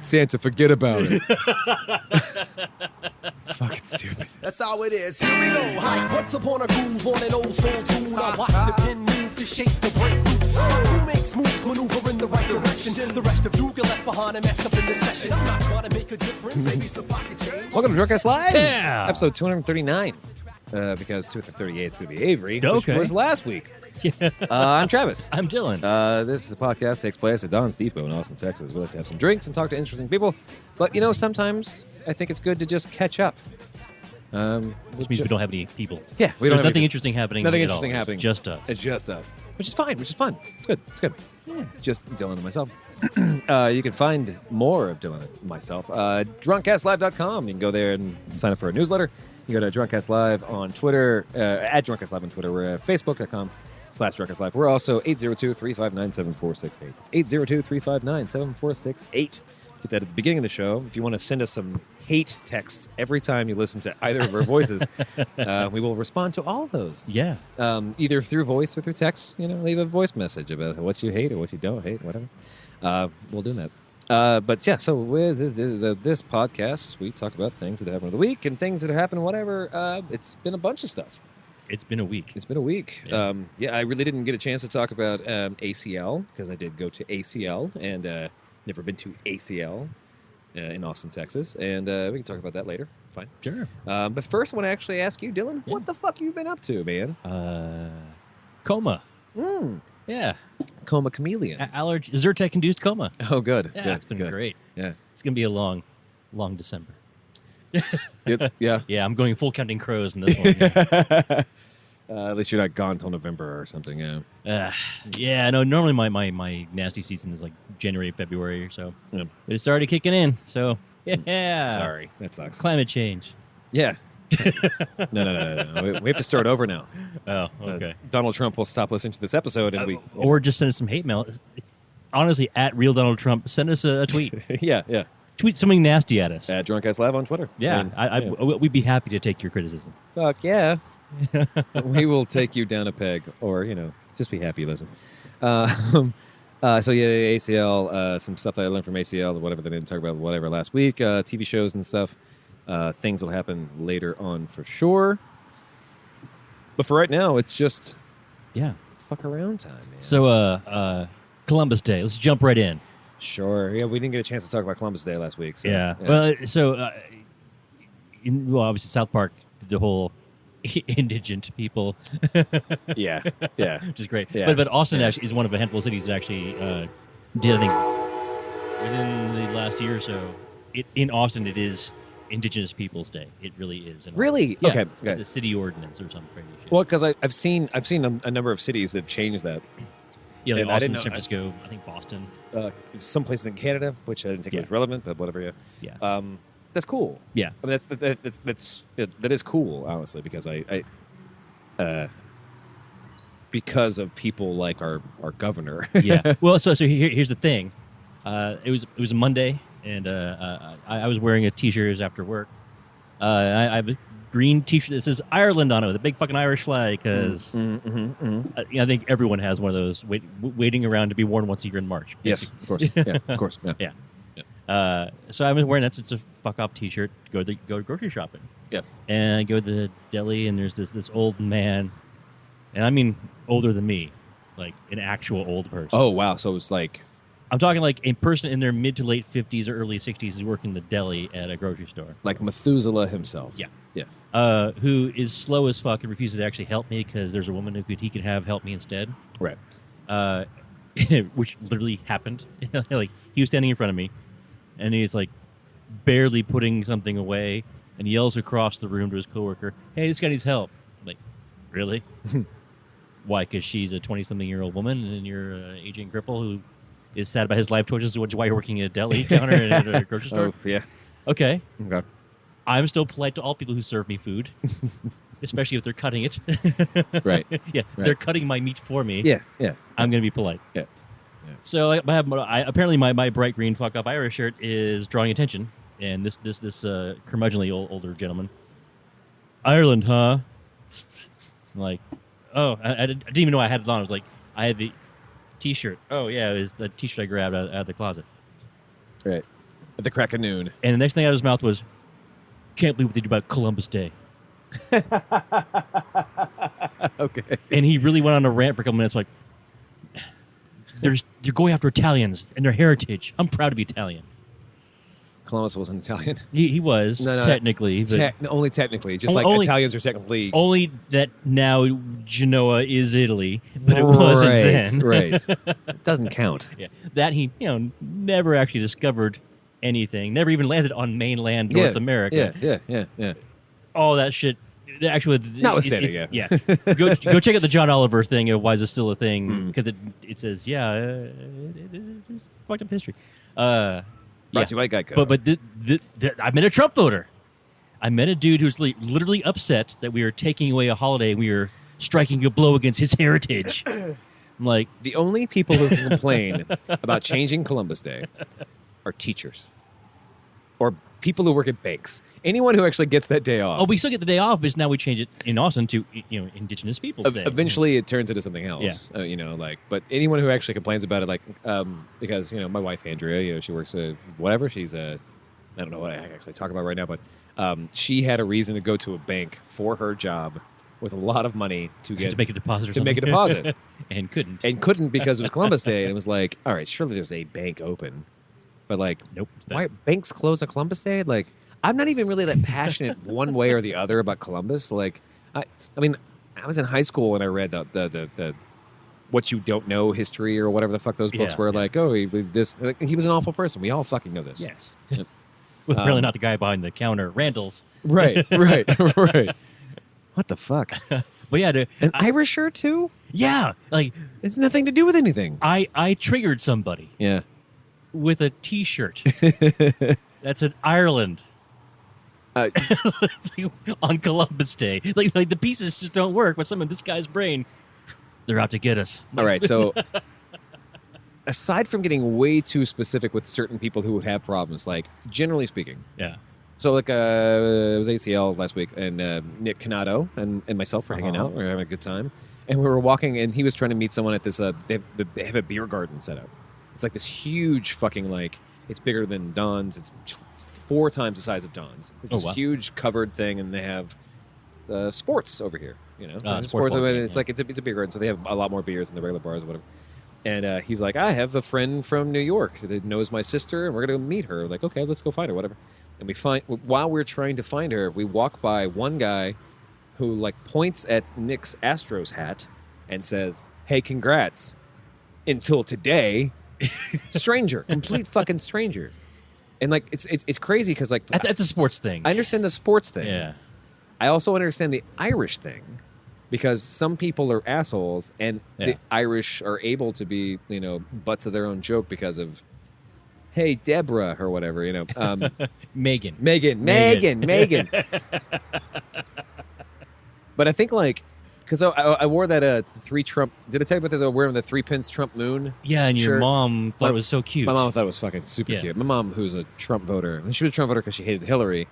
Santa, forget about it. Fucking stupid. That's how it is. Here we go. Hi. Once upon a groove on an old soul tune. I watch the pin move to shake the breakthrough. Who makes moves, maneuver in the right direction. The rest of you get left behind and messed up in this session. I'm not trying to make a difference. Maybe some pocket change. Welcome to Drunkcast Live. Yeah. Episode 239. Because 238 is going to be Avery, Okay. which was last week. I'm Travis. I'm Dylan. This is a podcast that takes place at Don's Depot in Austin, Texas. We like to have some drinks and talk to interesting people. But, you know, sometimes I think it's good to just catch up. Which means we don't have any people. Yeah, we There's don't have nothing any- interesting happening. Nothing at all. interesting happening. It's just us. It's just us. Which is fine, which is fun. It's good. It's good. Yeah. Just Dylan and myself. You can find more of Dylan and myself. Drunkcastlive.com. You can go there and sign up for a newsletter. You go to Drunkcast Live on Twitter, at Drunkcast Live on Twitter. We're at Facebook.com/Drunkcast Live. We're also 802-359-7468. It's 802-359-7468. Get that at the beginning of the show. If you want to send us some hate texts every time you listen to either of our voices, we will respond to all of those. Yeah. Either through voice or through text. You know, leave a voice message about what you hate or what you don't hate, whatever. We'll do that. But yeah, so with this podcast, we talk about things that happen in the week and things that happen, whatever. It's been a bunch of stuff. It's been a week. It's been a week. Yeah. I really didn't get a chance to talk about ACL because I did go to ACL and never been to ACL in Austin, Texas. And we can talk about that later. Fine. Sure. But first, I want to actually ask you, Dylan, Yeah. what the fuck you been up to, man? Coma. Yeah. Coma chameleon. Allergy. Zyrtec-induced coma. Oh, good. Yeah, Good, it's been good. great. Yeah. It's going to be a long December. Yeah. Yeah, I'm going full Counting Crows in this one. Yeah. At least you're not gone till November or something. Yeah. Yeah, no, normally my nasty season is like January, February or so. Yeah. But it's already kicking in, so yeah. Sorry, that sucks. Climate change. Yeah. No. We have to start over now. Oh, okay. Donald Trump will stop listening to this episode, and Or just send us some hate mail. Honestly, at Real Donald Trump, send us a tweet. yeah. Tweet something nasty at us. At Drunk Guys Live on Twitter. Yeah, we'd be happy to take your criticism. Fuck yeah. We will take you down a peg, or just be happy you listen. So yeah, ACL, some stuff that I learned from ACL, whatever they didn't talk about, whatever last week, TV shows and stuff. Things will happen later on for sure. But for right now, it's just fuck around time, man. So, Columbus Day. Let's jump right in. Sure. Yeah, we didn't get a chance to talk about Columbus Day last week. So, Yeah. Well, so, obviously South Park did the whole indigent people. yeah. Which is great. Yeah. But Austin actually is one of a handful of cities that actually did, I think, within the last year or so. In Austin, it is Indigenous Peoples Day. It really is. Really? Yeah, Okay. The city ordinance or some crazy shit. Well, because I've seen a number of cities that changed that. Yeah, like and I Austin, didn't know- San Francisco, I think Boston. Some places in Canada, which I didn't think was relevant, but whatever. Yeah. That's cool. Yeah. I mean, that is cool, honestly, because because of people like our governor. Yeah. Well, so here's the thing. It was a Monday, and I was wearing a T-shirt after work. I have a green T-shirt that says Ireland on it with a big fucking Irish flag because I think everyone has one of those waiting around to be worn once a year in March. Yes, of course. Yeah, of course. Yeah. So I was wearing that. It's a fuck off T-shirt. Go grocery shopping. Yeah. And I go to the deli, and there's this old man, and I mean older than me, like an actual old person. Oh wow! So it's like I'm talking like a person in their mid to late 50s or early 60s is working the deli at a grocery store. like Methuselah himself. Yeah. Yeah. Who is slow as fuck and refuses to actually help me because there's a woman he could have help me instead. Right. Which literally happened. Like he was standing in front of me, and he's like barely putting something away, and yells across the room to his coworker, "Hey, this guy needs help!" I'm like, really? Why? Because she's a 20-something-year-old woman, and you're an aging cripple who is sad about his life choices, which is why you're working at a deli counter at a grocery store. Oh yeah. Okay. Okay. I'm still polite to all people who serve me food, especially if they're cutting it. Right. Yeah, Right. they're cutting my meat for me. Yeah. I'm going to be polite. Yeah. So apparently my bright green fuck up Irish shirt is drawing attention, and this curmudgeonly older gentleman, Ireland, huh? I'm like, oh, I didn't even know I had it on. I was like, I had the T-shirt. Oh yeah, it was the T-shirt I grabbed out of the closet. Right. at the crack of noon. And the next thing out of his mouth was, "Can't believe what they do about Columbus Day." Okay. And he really went on a rant for a couple minutes, like, "You're going after Italians and their heritage. I'm proud to be Italian." Columbus wasn't Italian. He was, No, technically. But only technically. Just Only- Italians are technically... only that now Genoa is Italy, but it wasn't then. Right. It doesn't count. Yeah. That he, never actually discovered anything, never even landed on mainland North America. Yeah. All that shit. Actually, Notwithstanding, yeah. Go check out the John Oliver thing. Why is it still a thing? Because it says, it's fucked up history. Brought to you by Geico. But I met a Trump voter. I met a dude who's literally upset that we are taking away a holiday and we are striking a blow against his heritage. I'm like, the only people who can complain about changing Columbus Day are teachers or people who work at banks. Anyone who actually gets that day off. oh, we still get the day off, but now we change it in Austin to Indigenous Peoples Day. Eventually, it turns into something else. Yeah. But anyone who actually complains about it, because my wife Andrea, she works at whatever. She's I don't know what I actually talk about right now, but she had a reason to go to a bank for her job with a lot of money to make a deposit. Or to make a deposit, and couldn't because it was Columbus Day, and it was like, all right, surely there's a bank open, but nope. Why banks close on Columbus Day? Like, I'm not even really that passionate one way or the other about Columbus. Like, I was in high school and I read the What You Don't Know history or whatever the fuck those books were. Like, oh, he was an awful person. We all fucking know this. Yes. Really not the guy behind the counter, Randall's. Right. What the fuck? But yeah, An Irisher too? yeah, like It's nothing to do with anything. I triggered somebody Yeah. with a T-shirt. That's in Ireland. On Columbus Day. Like the pieces just don't work, but some in this guy's brain, they're out to get us. All right, so aside from getting way too specific with certain people who would have problems, like generally speaking, Yeah. so like it was ACL last week, and Nick Canato and myself were hanging out. We were having a good time, and we were walking, and he was trying to meet someone at this. They have a beer garden set up. It's like this huge fucking it's bigger than Don's. It's 4 times the size of Don's. It's this wow. huge covered thing, and they have sports over here. Sports Sports. bar, It's like it's a beer garden, so they have a lot more beers than the regular bars or whatever. And he's like, I have a friend from New York that knows my sister, and we're gonna go meet her. Like, okay, let's go find her, whatever. And while we're trying to find her, we walk by one guy who points at Nick's Astros hat and says, "Hey, congrats." Until today, stranger, complete fucking stranger. And it's crazy because That's a sports thing. I understand the sports thing. Yeah. I also understand the Irish thing because some people are assholes, and the Irish are able to be butts of their own joke because of, hey, Deborah or whatever, Megan. But I think because I wore that 3 Trump. Did I tell you about this? I was wearing the 3 pence Trump moon. Yeah, and your shirt. mom thought it was so cute. My mom thought it was fucking super Yeah. cute. My mom, who's a Trump voter, and she was a Trump voter because she hated Hillary.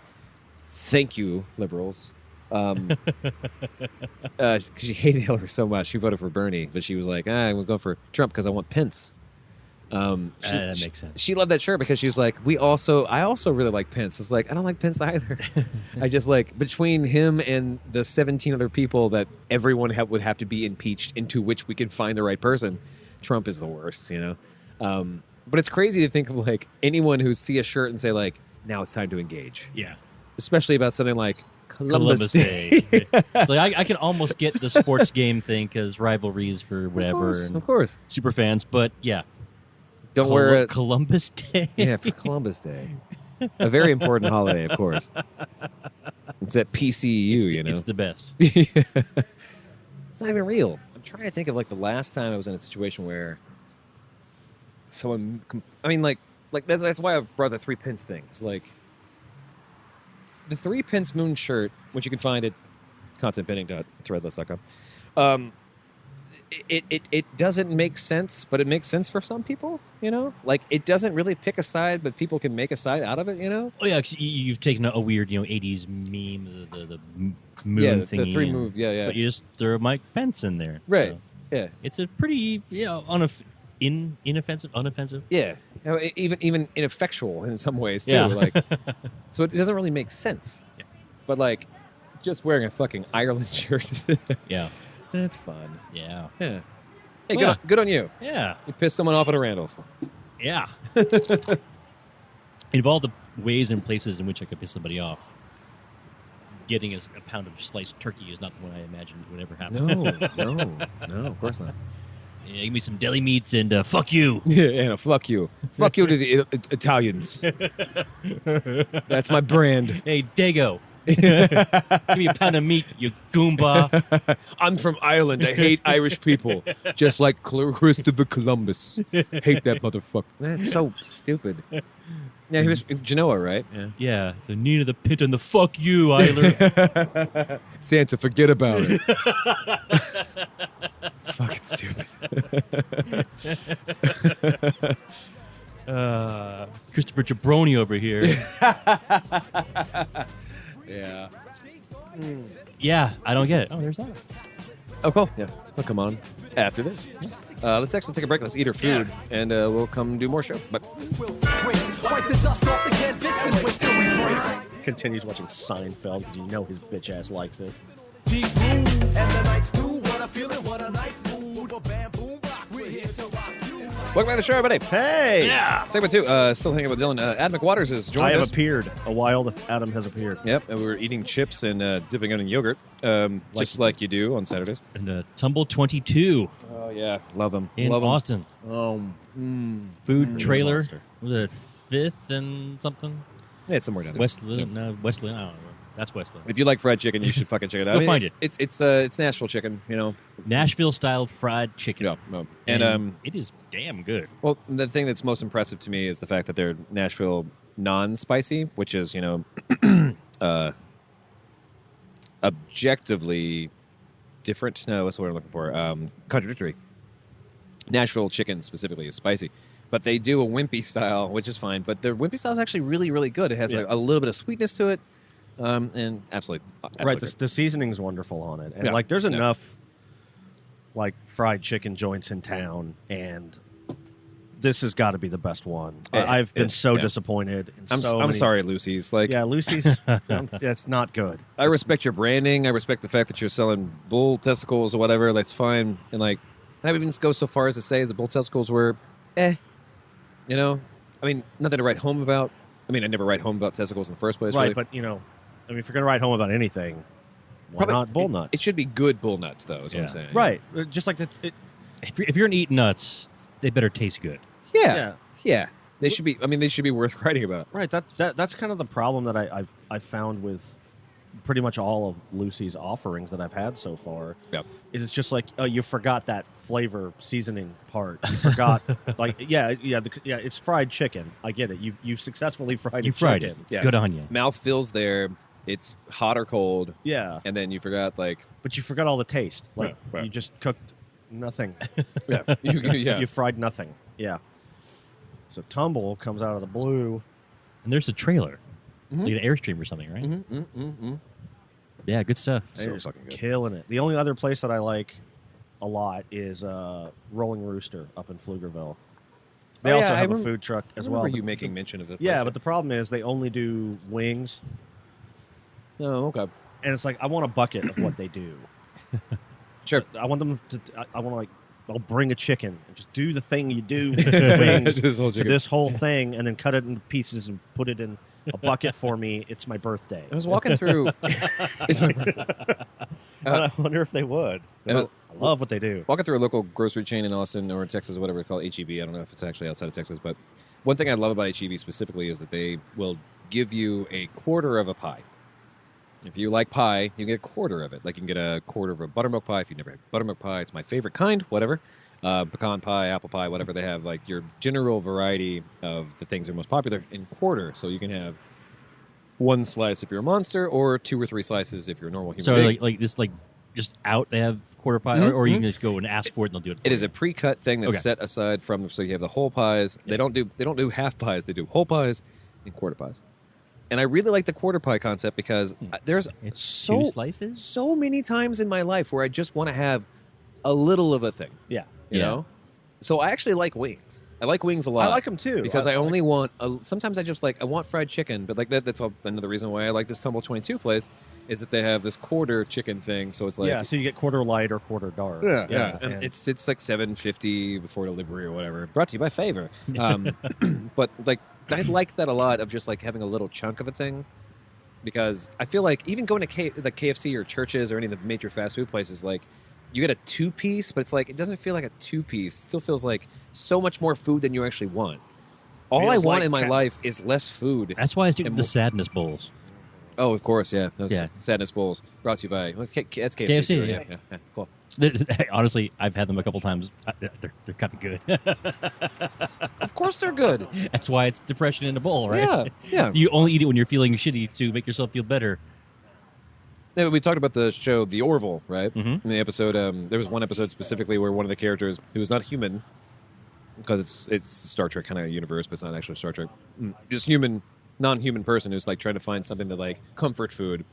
Thank you, liberals. Because she hated Hillary so much, she voted for Bernie, but she was like, I'm going to go for Trump because I want Pence. That makes sense. She loved that shirt because she's like, I also really like Pence. It's like, I don't like Pence either. I just between him and the 17 other people that everyone would have to be impeached, into which we can find the right person, Trump is the worst, But it's crazy to think of anyone who see a shirt and say now it's time to engage. Yeah. Especially about something like Columbus Day. It's I can almost get the sports game thing because rivalries for whatever. Of course. Super fans, but yeah. Don't wear it. Columbus Day. Yeah, for Columbus Day. A very important holiday, of course. It's at PCU, It's the best. It's not even real. I'm trying to think of the last time I was in a situation where someone. That's why I brought the 3 pence thing. It's the 3 pence moon shirt, which you can find at contentpinning.threadless.com. It doesn't make sense, but it makes sense for some people, it doesn't really pick a side, but people can make a side out of it, Oh yeah, 'cause you've taken a weird 80s meme, the moon thing, the 3 move, yeah. But you just throw Mike Pence in there, Right. So Yeah. it's a pretty inoffensive, unoffensive. Yeah. You know, even ineffectual in some ways too. Yeah. Like, so it doesn't really make sense. Yeah. But like, just wearing a fucking Ireland shirt, Yeah. that's fun. Yeah. Yeah. Hey, Well, good on you. Yeah. You pissed someone off at a Randall's. Yeah. Of all the ways and places in which I could piss somebody off, getting a pound of sliced turkey is not the one I imagined would ever happen. No, of course not. Yeah, give me some deli meats and fuck you. Yeah, and fuck you to the Italians. That's my brand. Hey, Dago. Give me a pound of meat, you goomba. I'm from Ireland. I hate Irish people, just like Christopher Columbus. Hate that motherfucker. That's so stupid. Yeah, he was Genoa, right? Yeah, the need of the pit and the fuck you, Eiler. Santa, forget about it. Fucking stupid. Christopher Jabroni over here. Yeah. Yeah, I don't get it. Oh, there's that. Oh, cool. Yeah. Well, come on. After this. Let's actually take a break. Let's eat our food, and we'll come do more show. But Wipe the dust off the canvas and wait till we break. Continues watching Seinfeld because you know his bitch ass likes it. Deep groove, and the night's new. What a feeling, what a nice mood. A bam, boom, rock. We're here to rock you. welcome back to the show, everybody. Hey! Yeah. Segment 2. Still hanging with Dylan. Adam McWaters has joined I have us. appeared. A wild Adam has appeared. Yep, and we were eating chips and dipping it in yogurt, just like you do on Saturdays. And Tumble 22 Oh yeah, love them. in love 'em. Austin. Food trailer. monster. Was it 5th and something? Yeah, it's somewhere down there. Westland? No, Westland. I don't know. That's Westland. If you like fried chicken, you should fucking check it out. Go find it. It's Nashville chicken, you know. Nashville-style fried chicken. Yeah, no. And it is damn good. well, the thing that's most impressive to me is the fact that they're Nashville non-spicy, which is, you know, objectively different. No, what's the word I'm looking for? Contradictory. Nashville chicken specifically is spicy, but they do a wimpy style, which is fine. But their wimpy style is actually really, really good. It has like, a little bit of sweetness to it, and absolutely Right, good. the seasoning's wonderful on it. And, Yeah. like, there's Yeah. enough, like, fried chicken joints in town, and this has got to be the best one. I've been so disappointed. In I'm so many- sorry, Lucy's. Like, Yeah, Lucy's, that's not good. I respect your branding. I respect the fact that you're selling bull testicles or whatever. That's fine. And like, I would even go so far as to say the bull testicles were, you know. I mean, nothing to write home about. I mean, I never write home about testicles in the first place. Right, really. but, you know, I mean, if you're going to write home about anything, why Probably- not bull nuts? It should be good bull nuts, though. Is what I'm saying. Right, just like If you're going to eat nuts, they better taste good. Yeah. They should be. I mean, they should be worth writing about. right. That's kind of the problem that I've found with pretty much all of Lucy's offerings that I've had so far. Yep. Is it's just like, oh, you forgot that flavor seasoning part. You forgot, like, it's fried chicken. I get it. You've successfully fried You a fried chicken. it. Yeah. Good on you. Mouth fills there. It's hot or cold, Yeah, and then you forgot like. but you forgot all the taste. Like, Right. you just cooked nothing. Yeah. yeah. You fried nothing. Yeah. So Tumble comes out of the blue. And there's a trailer. Mhm. Like an Airstream or something, right? Mm-hmm. Yeah, good stuff. So They're fucking good. killing it. The only other place that I like a lot is Rolling Rooster up in Pflugerville. They Oh, also yeah, I have a remember- food truck as I well. remember you but making mention of the yeah, place. but the problem is they only do wings, Oh, okay. and it's like I want a bucket of what they do. Sure. I want them to. I want to like. I'll bring a chicken and just do the thing you do with the wings This whole to chicken. this whole thing, and then cut it into pieces and put it in a bucket for me. It's my birthday. I was walking through. It's my, And I wonder if they would. Uh, I love what they do. walking through a local grocery chain in Austin or in Texas or whatever it's called, HEB. I don't know if it's actually outside of Texas, but one thing I love about HEB specifically is that they will give you a quarter of a pie. If you like pie, you get a quarter of it. Like you can get a quarter of a buttermilk pie. If you've never had buttermilk pie, it's my favorite kind, whatever. Pecan pie, apple pie, whatever they have. Like your general variety of the things that are most popular in quarter. So you can have one slice if you're a monster or 2 or 3 slices if you're a normal human So being. like this just out they have quarter pie, or you can just go and ask for it and they'll do it. It is a pre-cut thing that's Okay. set aside from, so you have the whole pies. They don't do half pies. They do whole pies and quarter pies. And I really like the quarter pie concept because there's It's 2 slices? so many times in my life where I just want to have a little of a thing. Yeah. You Yeah. know? So I actually like wings. I like wings a lot. I like them too. because I only want. Sometimes I just I want fried chicken, but like that's another reason why I like this Tumble 22 place is that they have this quarter chicken thing. So it's like so you get quarter light or quarter dark. Yeah. And it's like $7.50 before delivery or whatever. Brought to you by Favor. But like I like that a lot of just like having a little chunk of a thing, because I feel like even going to KFC or Churches or any of the major fast food places, like you get a 2-piece, but it's like it doesn't feel like a 2-piece. It still feels like so much more food than you actually want. All I want in my life is less food. That's why I stick with the sadness bowls. Oh, of course, yeah. Those Yeah. Sadness Bowls brought to you by that's KFC. KFC, too, yeah. Yeah, cool. Honestly, I've had them a couple times. They're kind of good. Of course they're good. That's why it's depression in a bowl, right? Yeah. You only eat it when you're feeling shitty to make yourself feel better. Yeah, we talked about the show The Orville, right? Mhm. In the episode, there was one episode specifically where one of the characters, who was not human, because it's Star Trek kind of universe, but it's not actually Star Trek. Just non-human person who's like trying to find something to like comfort food.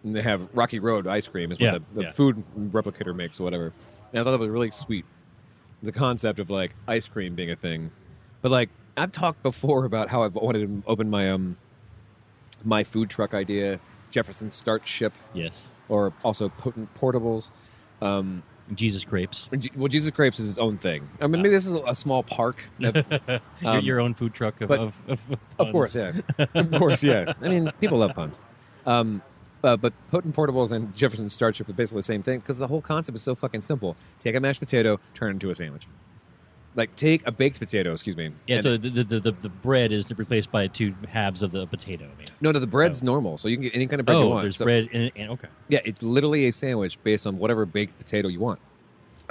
And they have Rocky Road ice cream is what the food replicator makes or whatever. And I thought that was really sweet. The concept of like ice cream being a thing. But like I've talked before about how I've wanted to open my my food truck idea, Jefferson Start Ship. Yes. Or also Potent Portables. Jesus Crepes. Well, Jesus Crepes is his own thing. I mean, maybe this is a small park. Your own food truck but- of Of course, yeah. Of course, yeah. I mean, people love puns. But Potent Portables and Jefferson Start Ship are basically the same thing because the whole concept is so fucking simple. Take a mashed potato, turn it into a sandwich. Like, take a baked potato, excuse me. Yeah, and- so the bread is replaced by 2 halves of the potato. I mean. No, the bread's normal, so you can get any kind of bread you want. There's So- bread in it. And, okay. Yeah, it's literally a sandwich based on whatever baked potato you want.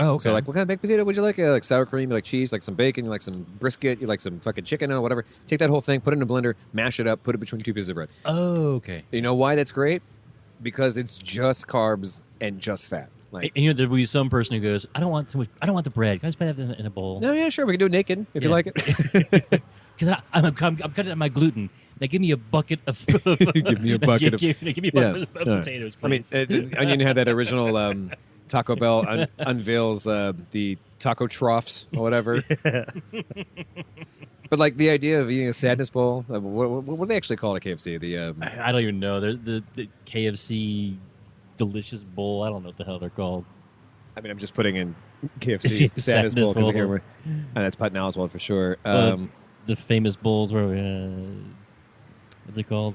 Oh, okay. So, like, what kind of baked potato would you like? Like sour cream, you like cheese, like some bacon, you like some brisket, you like some fucking chicken or whatever. Take that whole thing, put it in a blender, mash it up, put it between 2 pieces of bread. Oh, okay. You know why that's great? Because it's just carbs and just fat. Like, And there will be some person who goes, I don't want so much. I don't want the bread. Can I just put that in a bowl? no, yeah, sure, we can do it naked if you Yeah. like it. Because I'm cutting out my gluten. Now give me a bucket of. Give me a bucket of- Give me a Yeah. bucket of Yeah. potatoes, I mean, please. Onion had that original Taco Bell unveils the taco troughs or whatever. But like the idea of eating a sadness bowl, what do they actually call it at KFC? I don't even know. The KFC delicious bowl. I don't know what the hell they're called. I mean, I'm just putting in KFC sadness Sadness bowl because I bowl. can't remember. And that's Patton Oswalt for sure. The famous bowls where what's it called?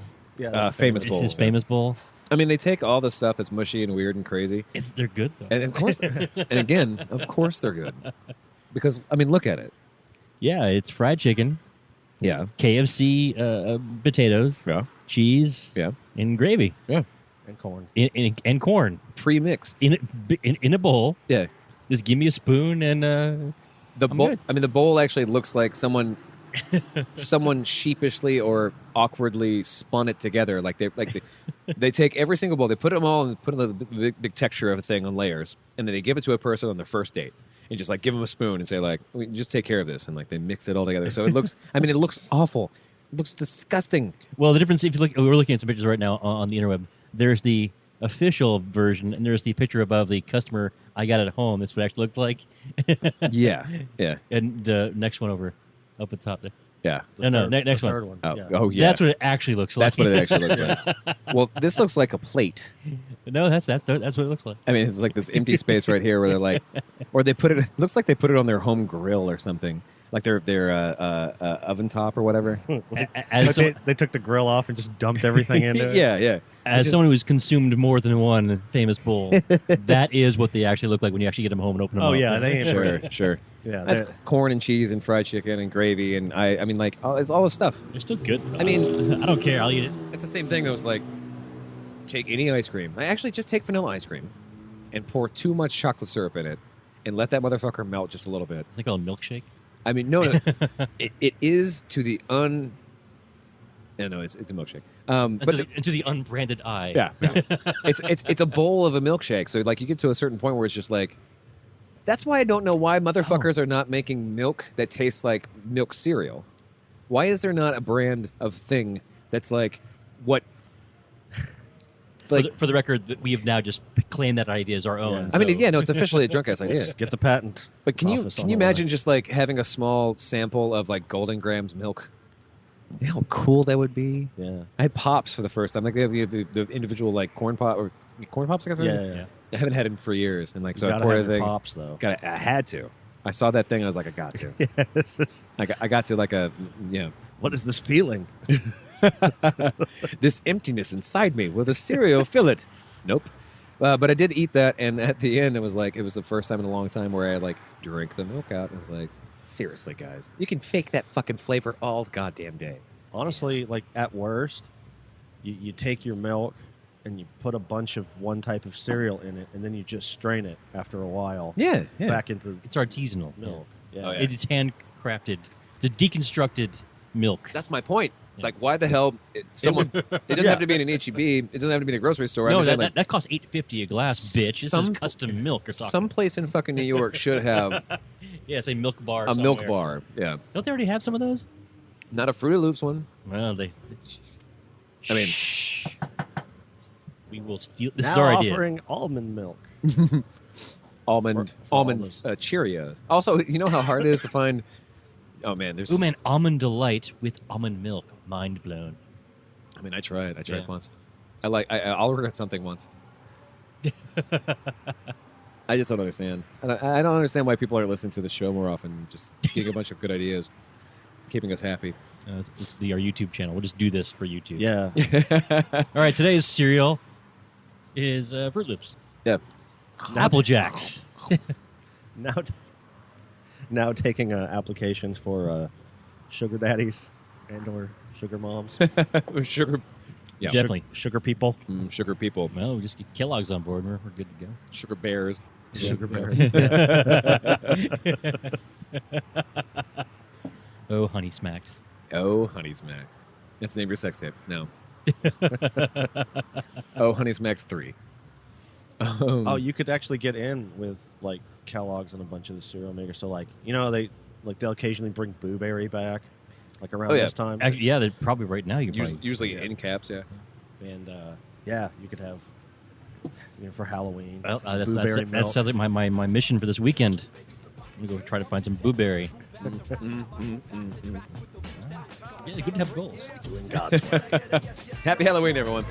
Famous It's bowls. his yeah. famous bowl. I mean, they take all the stuff that's mushy and weird and crazy, They're good though. and of course, and again, of course, they're good because I mean, look at it. Yeah, it's fried chicken, Yeah, KFC potatoes, yeah, cheese, yeah, and gravy, yeah. And corn. and corn Pre-mixed. in a bowl. Yeah, Just give me a spoon and the I'm bowl. good. I mean, the bowl actually looks like someone sheepishly or awkwardly spun it together. Like they take every single bowl, they put them all and put the big texture of a thing on layers, and then they give it to a person on their first date. And just like give them a spoon and say like, just take care of this, and like they mix it all together. So it looks. I mean, it looks awful. It looks disgusting. well, the difference if you look, we're looking at some pictures right now on the interweb. There's the official version, and there's the picture above the customer I got at home. That's what it actually looked like. Yeah, yeah, And the next one over, up at top there. yeah. Next the one. third one. Oh, Yeah. oh yeah. That's what it actually looks like. That's what it actually looks like. Well, this looks like a plate. No, that's what it looks like. I mean, it's like this empty space right here where they're like, or they put it. Looks like they put it on their home grill or something, like their oven top or whatever. As, They took the grill off and just dumped everything into it. Yeah. as someone who's consumed more than one famous bowl, that is what they actually look like when you actually get them home and open them Oh up. yeah, they ain't pretty. Sure. Yeah, That's they're- corn and cheese and fried chicken and gravy and I mean like it's all this stuff. They're still good. I mean- I don't care. I'll eat it. It's the same thing though. It's like take any ice cream. I actually just take vanilla ice cream and pour too much chocolate syrup in it and let that motherfucker melt just a little bit. Is it called a milkshake? I mean, no, it is to the no, it's a milkshake. But Into the unbranded eye. yeah, it's a bowl of a milkshake. So like you get to a certain point where it's just like, that's why I don't know why motherfuckers are not making milk that tastes like milk cereal. Why is there not a brand of thing that's like what? For the record, we have now just claimed that idea as our own. I mean, so- yeah, no, it's officially a drunk ass idea. Get the patent. But can you office can on you the imagine line. just like having a small sample of like Golden Grams milk? You know how cool that would be. Yeah. I had Pops for the first time. Like they have the individual like corn pop or corn pops. I got Yeah. I haven't had it for years, and like so You I gotta poured have the your thing. pops though. I had to. I saw that thing. And I was like, I got to. Yes. I got to like a What is this feeling? this emptiness inside me. Will the cereal fill it? Nope. But I did eat that, and at the end, it was the first time in a long time where I like drank the milk out. I was like, seriously, guys, you can fake that fucking flavor all goddamn day. Honestly, like at worst, you take your milk and you put a bunch of one type of cereal in it, and then you just strain it after a while. Yeah. Back into It's artisanal. milk. Oh, yeah. It is handcrafted. It's a deconstructed milk. That's my point. Yeah. Like, why the hell? It doesn't have to be in an HEB. It doesn't have to be in a grocery store. No, I'm just saying, that costs $8.50 a glass, bitch. This is custom milk. Or something. someplace in fucking New York should have Yeah, say milk bar. a milk somewhere. bar. Yeah, Don't they already have some of those? not a Fruity Loops one. Well, they. I mean, Shh. We will steal. This now is our idea. offering almond milk. almond For all Cheerios. Also, you know how hard it is to find. Oh man, there's. Ooh, man, almond delight with almond milk. Mind blown. I mean, I tried. I tried Yeah. once. I'll regret something once. I just don't understand. I don't understand why people aren't listening to the show more often. Just getting a bunch of good ideas, keeping us happy. This will be our YouTube channel. We'll just do this for YouTube. Yeah. All right, today's cereal is Fruit Loops. Yeah. Apple Jacks. Now taking applications for sugar daddies and or sugar moms. Sugar. Yeah. Definitely. Sugar people. Sugar people. Well, we just get Kellogg's on board. We're good to go. Sugar bears. Sugar bears. Oh, Honey Smacks. Oh, Honey Smacks. That's the name of your sex tape. No. Oh, Honey Smacks 3. Oh, you could actually get in with like Kellogg's and a bunch of the cereal makers. So like, they'll occasionally bring Boo Berry back, like around Oh, yeah. this time. Actually, yeah, they're probably right now. You can probably, Usually in caps, yeah. And yeah, you could have for Halloween. well, Boo Berry that milk. sounds like my mission for this weekend. I'm gonna go try to find some blueberry. Yeah, good to have goals. Happy Halloween, everyone.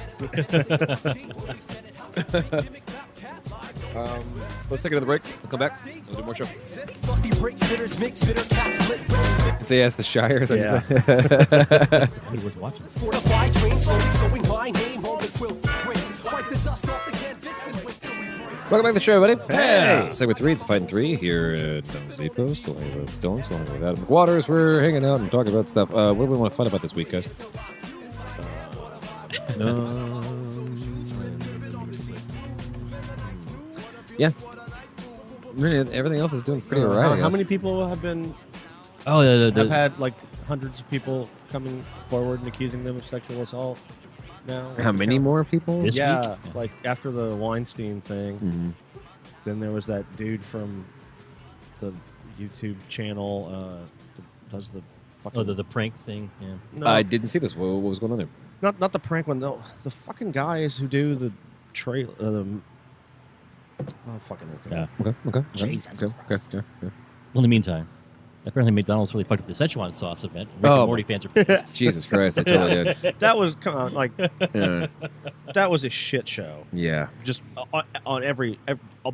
Let's take another break. We'll come back. We'll do more show. Dusty breaks, bitters mix, bitter caps, split bricks. Say yes, the Shire. So Yeah. Probably worth watching. Fortified train, slowly sewing my name on the quilt. Great, wipe the dust off the canvas and wait till we break. Welcome back to the show, everybody. Hey! Segment 3, it's Fighting 3 here at Zippo. Still hanging with Dylan, still hanging with Adam McWaters. We're hanging out and talking about stuff. What do we want to find about this week, guys? Yeah. Really, everything else is doing pretty all right. I How guess. many people have been Oh, have had like hundreds of people coming forward and accusing them of sexual assault now? What's How the many count? more people? This Yeah, week? like after the Weinstein thing, Mhm. then there was that dude from the YouTube channel that does the fucking Oh, the prank thing. Yeah. no, I didn't see this. What was going on there? not the prank one. No, the fucking guys who do the trail. Fucking okay. Yeah. Okay. Jesus Okay. Yeah. Well, in the meantime, apparently McDonald's really fucked up the Szechuan sauce event. Rick Oh. and Morty fans are pissed. Jesus Christ, I totally did. That was come on, like Yeah. that was a shit show. Yeah. Just on every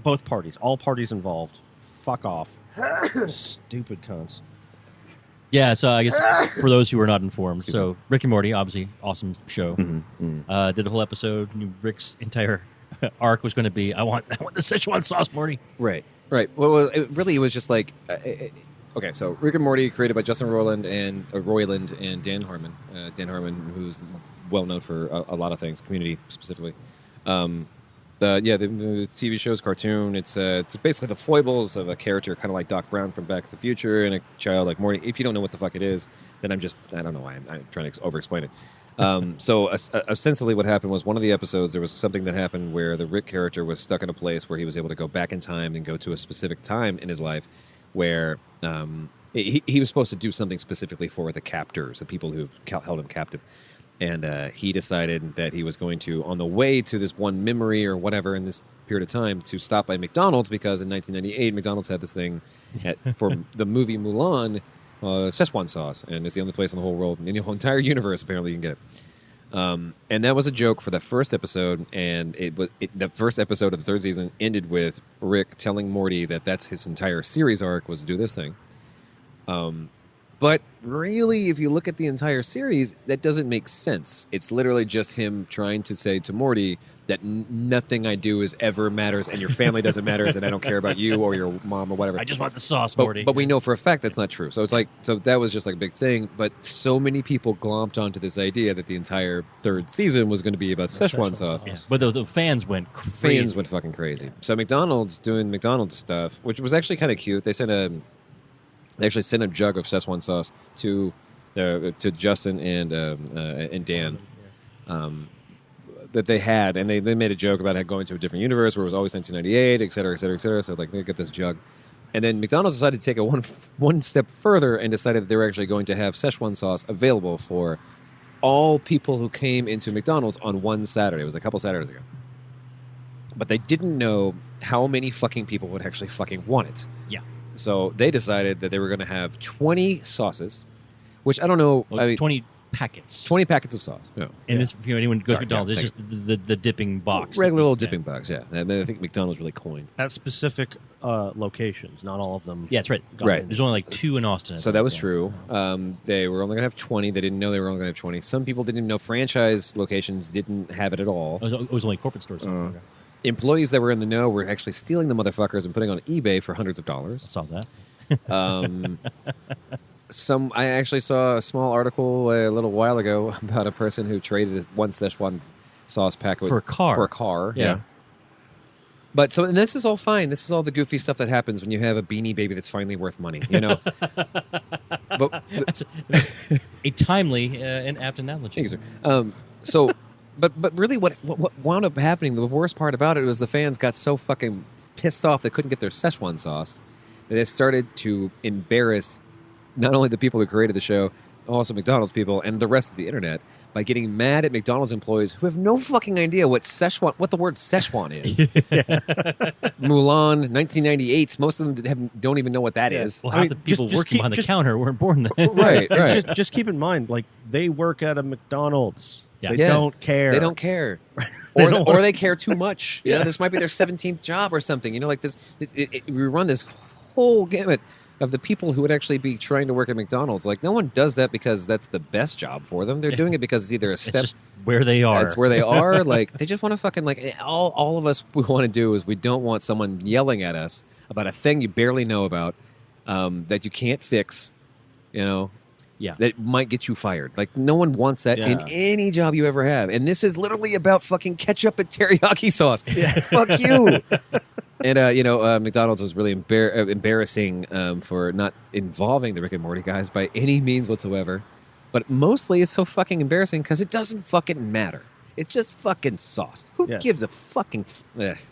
both parties, all parties involved. Fuck off, stupid cunts. Yeah, so I guess for those who are not informed, so Rick and Morty, obviously, awesome show. Mm-hmm. Did a whole episode. Rick's entire arc was going to be, I want the Szechuan sauce, Morty. Right. Well, it was just like, okay. So Rick and Morty, created by Justin Roiland and Dan Harmon. Dan Harmon, who's well known for a lot of things, Community specifically. The TV show's cartoon. It's basically the foibles of a character, kind of like Doc Brown from Back to the Future, and a child like Morty. If you don't know what the fuck it is, then I don't know why I'm trying to over-explain it. So ostensibly what happened was one of the episodes, there was something that happened where the Rick character was stuck in a place where he was able to go back in time and go to a specific time in his life where he was supposed to do something specifically for the captors, the people who've held him captive. And he decided that he was going to, on the way to this one memory or whatever in this period of time, to stop by McDonald's because in 1998, McDonald's had this thing for the movie Mulan, Szechuan sauce, and it's the only place in the whole world, in the whole entire universe, apparently, you can get it. And that was a joke for the first episode, and the first episode of the third season ended with Rick telling Morty that that's his entire series arc was to do this thing. But really, if you look at the entire series, that doesn't make sense. It's literally just him trying to say to Morty that nothing I do is ever matters, and your family doesn't matter, and I don't care about you or your mom or whatever. I just want the sauce, Morty. But we know for a fact that's not true. So it's like, so that was just like a big thing. But so many people glomped onto this idea that the entire third season was going to be about Szechuan sauce. Yeah. But the fans went crazy. Fans went fucking crazy. So McDonald's doing McDonald's stuff, which was actually kind of cute. They actually sent a jug of Szechuan sauce to Justin and Dan that they had, and they made a joke about it going to a different universe where it was always 1998, et cetera, et cetera, et cetera. So like they get this jug, and then McDonald's decided to take it one step further and decided that they were actually going to have Szechuan sauce available for all people who came into McDonald's on one Saturday. It was a couple Saturdays ago, but they didn't know how many fucking people would actually fucking want it. Yeah. So they decided that they were going to have 20 sauces, which I don't know. Well, I mean, 20 packets. 20 packets of sauce. Yeah. And this, anyone who goes to Sorry, McDonald's, yeah, it's just the dipping box. Regular little Yeah. dipping box, yeah. And then I think McDonald's really coined. At specific locations, not all of them. Yeah, that's right. Right. There's only like 2 in Austin. So that was true. They were only going to have 20. They didn't know they were only going to have 20. Some people didn't know franchise locations didn't have it at all. It was only corporate stores. Okay. Employees that were in the know were actually stealing the motherfuckers and putting on eBay for hundreds of dollars. I saw that. I actually saw a small article a little while ago about a person who traded one Szechuan sauce pack For a car. For a car, Yeah. But and this is all fine. This is all the goofy stuff that happens when you have a Beanie Baby that's finally worth money, you know. but That's a timely and apt analogy. Thank you, sir. But really, what wound up happening? The worst part about it was the fans got so fucking pissed off they couldn't get their Szechuan sauce that they started to embarrass not only the people who created the show, also McDonald's people and the rest of the internet by getting mad at McDonald's employees who have no fucking idea what the word Szechuan is. Mulan, 1998. Most of them don't even know what that is. Well, I half mean, the people just working behind the counter weren't born then. Right. Just keep in mind, like they work at a McDonald's. Yeah. They Yeah. don't care. They don't care. don't Or they care too much. You know, Yeah. this might be their 17th job or something. You know, like this. We run this whole gamut of the people who would actually be trying to work at McDonald's. Like, no one does that because that's the best job for them. They're doing it because it's either a It's step. just where they are. It's where they are. Like, they just want to fucking, like, all of us, we want to do is we don't want someone yelling at us about a thing you barely know about that you can't fix, you know. Yeah. That might get you fired. Like, no one wants that in Yeah. any job you ever have. And this is literally about fucking ketchup and teriyaki sauce. Fuck you. And, McDonald's was really embarrassing for not involving the Rick and Morty guys by any means whatsoever. But mostly it's so fucking embarrassing because it doesn't fucking matter. It's just fucking sauce. Who Yeah. gives a fucking...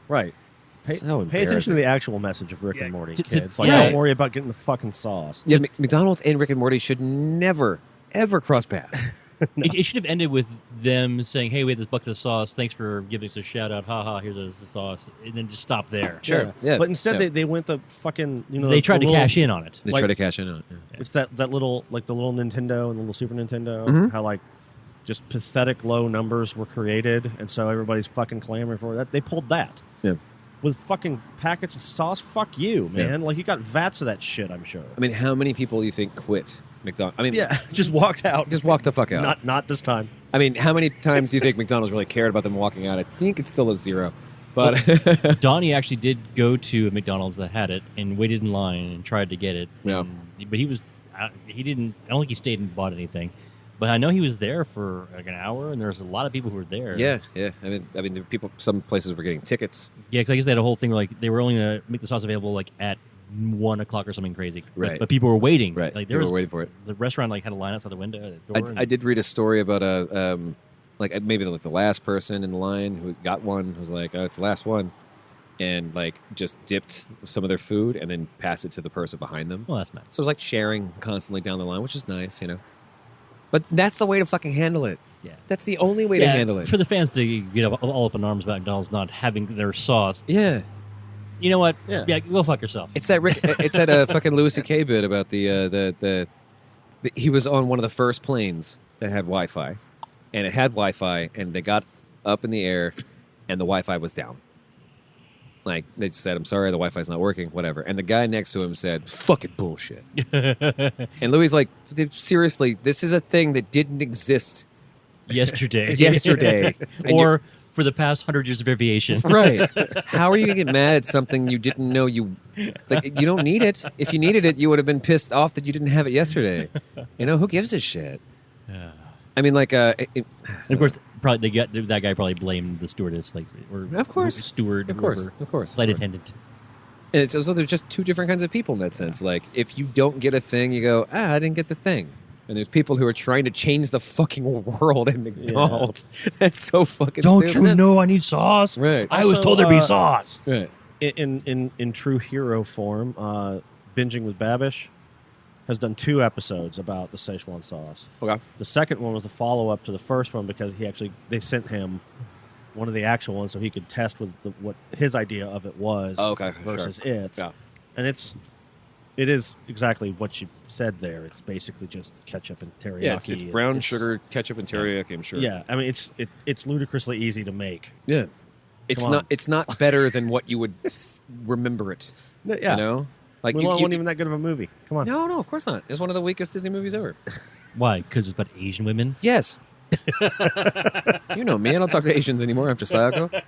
Right. So Pay attention to the actual message of Rick and Morty, To- kids. Like, yeah. don't worry about getting the fucking sauce. Yeah, McDonald's and Rick and Morty should never, ever cross paths. It should have ended with them saying, "Hey, we had this bucket of sauce. Thanks for giving us a shout out. Ha ha, here's the sauce," and then just stop there. Sure. Yeah. But instead, Yeah. they went the fucking They tried to cash in on it. They like- try to cash in on it. Yeah. It's that little, like the little Nintendo and the little Super Nintendo. Mhm. How like just pathetic low numbers were created, and so everybody's fucking clamoring for that. They pulled that. Yeah. With fucking packets of sauce. Fuck you, man. Like you got vats of that shit. I'm sure. I mean, how many people do you think quit McDonald's? I mean, Yeah, just walked out. just walk the fuck out. Not this time. I mean, how many times do you think McDonald's really cared about them walking out? I think it's still a zero. But Donnie actually did go to a McDonald's that had it and waited in line and tried to get it. Yeah. But he didn't. I don't think he stayed and bought anything. But I know he was there for like an hour, and there was a lot of people who were there. yeah. I mean, the people. Some places were getting tickets. Yeah, because I guess they had a whole thing where, like they were only going to make the sauce available like at 1 o'clock or something crazy. Right. But people were waiting. Right. Like They there were was waiting for it. the restaurant like had a line outside the window. At the door I did read a story about maybe like the last person in the line who got one was like, oh, it's the last one, and like just dipped some of their food and then passed it to the person behind them. Well, that's nice. So it was like sharing constantly down the line, which is nice, you know. But that's the way to fucking handle it. Yeah. That's the only way to handle it. For the fans to get all up in arms about McDonald's not having their sauce. Yeah. You know what? Yeah. Go fuck yourself. It's that fucking Louis C.K. bit about the he was on one of the first planes that had Wi-Fi, and it had Wi-Fi, and they got up in the air, and the Wi-Fi was down. Like, they just said, I'm sorry, the Wi-Fi's not working, whatever. And the guy next to him said, fucking bullshit. And Louis like, seriously, this is a thing that didn't exist yesterday. And or for the past 100 years of aviation. Right. How are you going to get mad at something you didn't know you... Like, you don't need it. If you needed it, you would have been pissed off that you didn't have it yesterday. You know, who gives a shit? I mean, like... and of course, probably that guy probably blamed the stewardess, like, or of course, steward, of course, flight attendant. And so they're just two different kinds of people in that sense. Like, if you don't get a thing, you go, I didn't get the thing. And there's people who are trying to change the fucking world at McDonald's. Yeah. That's so fucking Don't stupid. you know I need sauce? Right. I was told there'd be sauce. Right. In true hero form, Binging with Babish has done 2 episodes about the Szechuan sauce. Okay. The second one was a follow-up to the first one because they sent him one of the actual ones so he could test with what his idea of it was versus it. Yeah. And it is exactly what you said there. It's basically just ketchup and teriyaki. Yeah, it's brown sugar, ketchup, and teriyaki, I'm sure. Yeah, I mean, it's ludicrously easy to make. Yeah. It's not better than what you would remember it. Yeah. You know? Like Mulan wasn't even that good of a movie. Come on. No, of course not. It's one of the weakest Disney movies ever. Why? Because it's about Asian women? Yes. You know me. I don't talk to Asians anymore after Sayako.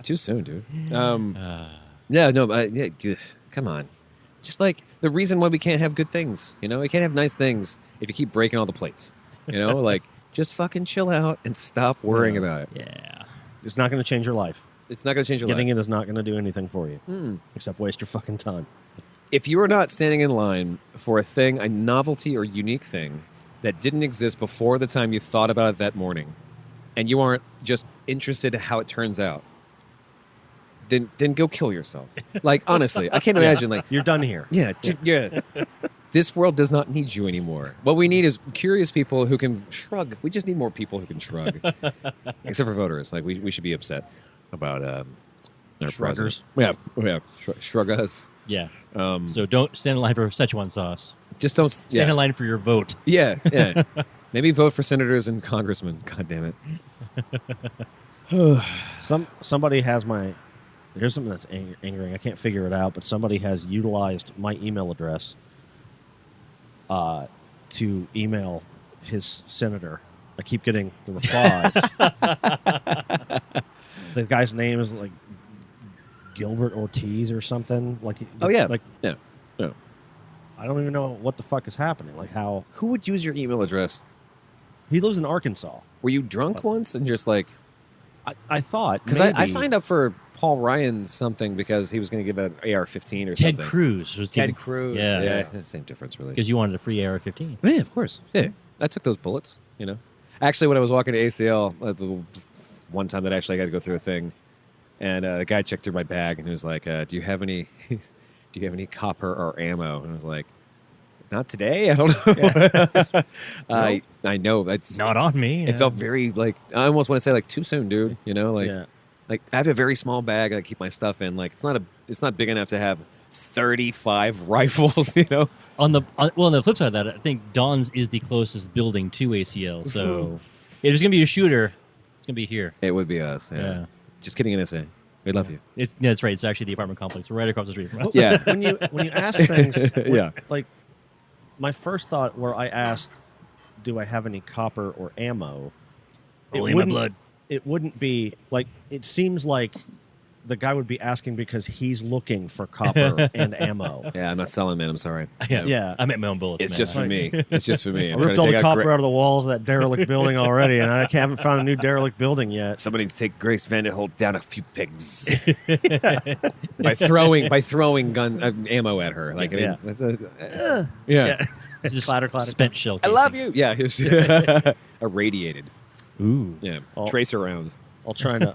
Too soon, dude. Come on. Just like the reason why we can't have good things. You know, we can't have nice things if you keep breaking all the plates. You know, like just fucking chill out and stop worrying about it. Yeah. It's not going to change your life. It's not going to change your Getting life. it is not going to do anything for you, except waste your fucking time. If you are not standing in line for a thing, a novelty or unique thing that didn't exist before the time you thought about it that morning, and you aren't just interested in how it turns out, then go kill yourself. Like, honestly, I can't imagine. Like, You're done here. yeah. This world does not need you anymore. What we need is curious people who can shrug. We just need more people who can shrug. Except for voters. Like, we should be upset about our Shruggers. president. Yeah. Shrug us. Yeah. So don't stand in line for Szechuan sauce. Just don't Stand in line for your vote. Yeah. Maybe vote for senators and congressmen. God damn it. Somebody has my... Here's something that's angering. I can't figure it out, but somebody has utilized my email address to email his senator. I keep getting the replies. The guy's name is like Gilbert Ortiz or something. Like, Oh, yeah. Like, Yeah. I don't even know what the fuck is happening. Like, how Who would use your email address? he lives in Arkansas. Were you drunk once and just like... I thought Because I signed up for Paul Ryan's something because he was going to give an AR-15 or Ted something. Cruz. Was Ted Cruz. Yeah. Same difference, really. Because you wanted a free AR-15. Yeah, of course. Yeah, I took those bullets. You know, actually, when I was walking to ACL, the one time that actually I got to go through a thing, and the guy checked through my bag and he was like, "Do you have any? Do you have any copper or ammo?" And I was like, "Not today. I don't know." I know it's Not on me. It felt very like I almost want to say like too soon, dude. You know, like like I have a very small bag that I keep my stuff in. Like it's not big enough to have 35 rifles. You know. On the flip side of that, I think Don's is the closest building to ACL. So if there's gonna be a shooter, it's gonna be here. It would be us. Yeah. Just kidding, NSA. We love you. That's right. It's actually the apartment complex right across the street from us. Yeah. when you ask things, Yeah. like my first thought where I asked, "Do I have any copper or ammo?" Only my blood. It wouldn't be like it seems like the guy would be asking because he's looking for copper and ammo. Yeah, I'm not selling, man. I'm sorry. Yeah. I meant my own bullets. It's man. just for me. It's just for me. I I'm trying ripped to all take the out copper out of the walls of that derelict building already, and I haven't found a new derelict building yet. Somebody to take Grace Vanderholt down a few pigs by throwing gun ammo at her. Like, I mean, Yeah. that's a yeah. It's just Clatter. spent shell. I love casing. you. Yeah, he was irradiated. Ooh. Yeah, Oh. tracer round. I'll try to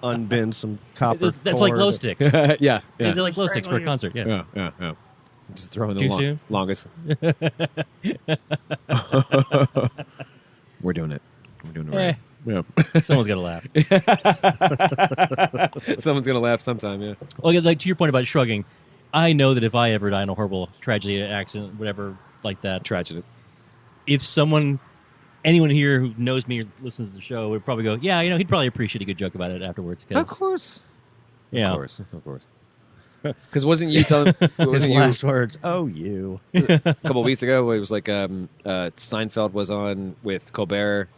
unbend some copper. That's like cord. glow sticks. Yeah, They're like glow sticks for a concert. Yeah. yeah. Just throwing Too the soon? longest. We're doing it. We're doing it right. Yeah. Someone's got to laugh. Someone's gonna laugh sometime. Yeah. Well, like to your point about shrugging, I know that if I ever die in a horrible tragedy, accident, whatever like that, Tragedy. if anyone here who knows me or listens to the show would probably go, yeah, he'd probably appreciate a good joke about it afterwards. Of course. Yeah. Of course. Of course. Because wasn't you telling? His Wasn't you last words, oh, you. a couple of weeks ago? It was like Seinfeld was on with Colbert.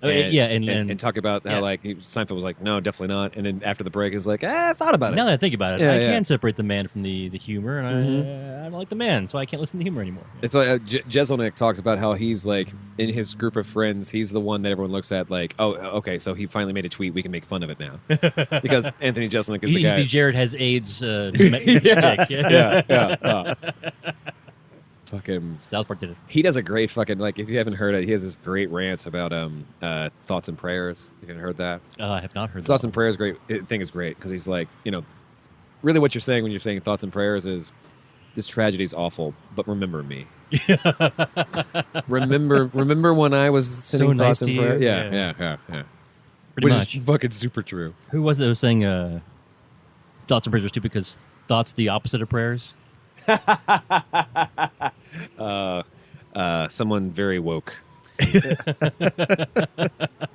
And talk about how like Seinfeld was like, no, definitely not. And then after the break, he's like, I thought about it. Now that I think about it, Yeah, I yeah. can separate the man from the humor, and I don't like the man, so I can't listen to humor anymore. It's like Jeselnik talks about how he's like in his group of friends, he's the one that everyone looks at like, oh, okay, so he finally made a tweet. We can make fun of it now because Anthony Jeselnik is the He's guy. the Jared has AIDS stick. yeah. Fucking South Park did it. he does a great fucking like if you haven't heard it, he has this great rants about thoughts and prayers. If you haven't heard that, I have not heard thoughts that. and prayers thing is great because he's like, really what you're saying when you're saying thoughts and prayers is this tragedy is awful, but remember me. remember when I was sending nice thoughts to and prayers? you. Yeah. Pretty Which much. is fucking super true. Who was it that was saying thoughts and prayers are stupid because thoughts the opposite of prayers? Someone very woke.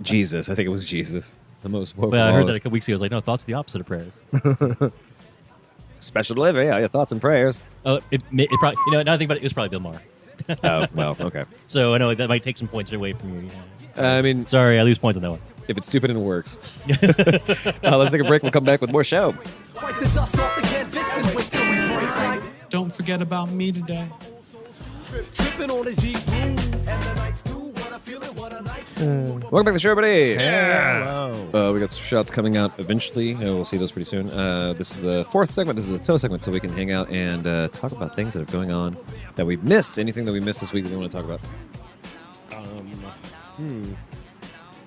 Jesus, I think it was Jesus. The most woke. Well, I of heard all. that a couple weeks ago. I was like, no, thoughts the opposite of prayers. Special delivery. Yeah, your thoughts and prayers. Oh, it probably, now I think about it, it was probably Bill Maher. Oh well, okay. So I know that might take some points away from you. I mean, Sorry, I lose points on that one. if it's stupid and it works. Let's take a break. We'll come back with more show. Wipe the dust off the canvas and wait till he breaks like Don't forget about me today. tripping on his deep groove. And the night's new, what I feel and what a nice mood. Welcome back to the show, everybody. Hello. We got some shots coming out eventually. We'll see those pretty soon. This is the fourth segment. This is a toe segment, so we can hang out and talk about things that are going on that we've missed. Anything that we missed this week that we want to talk about?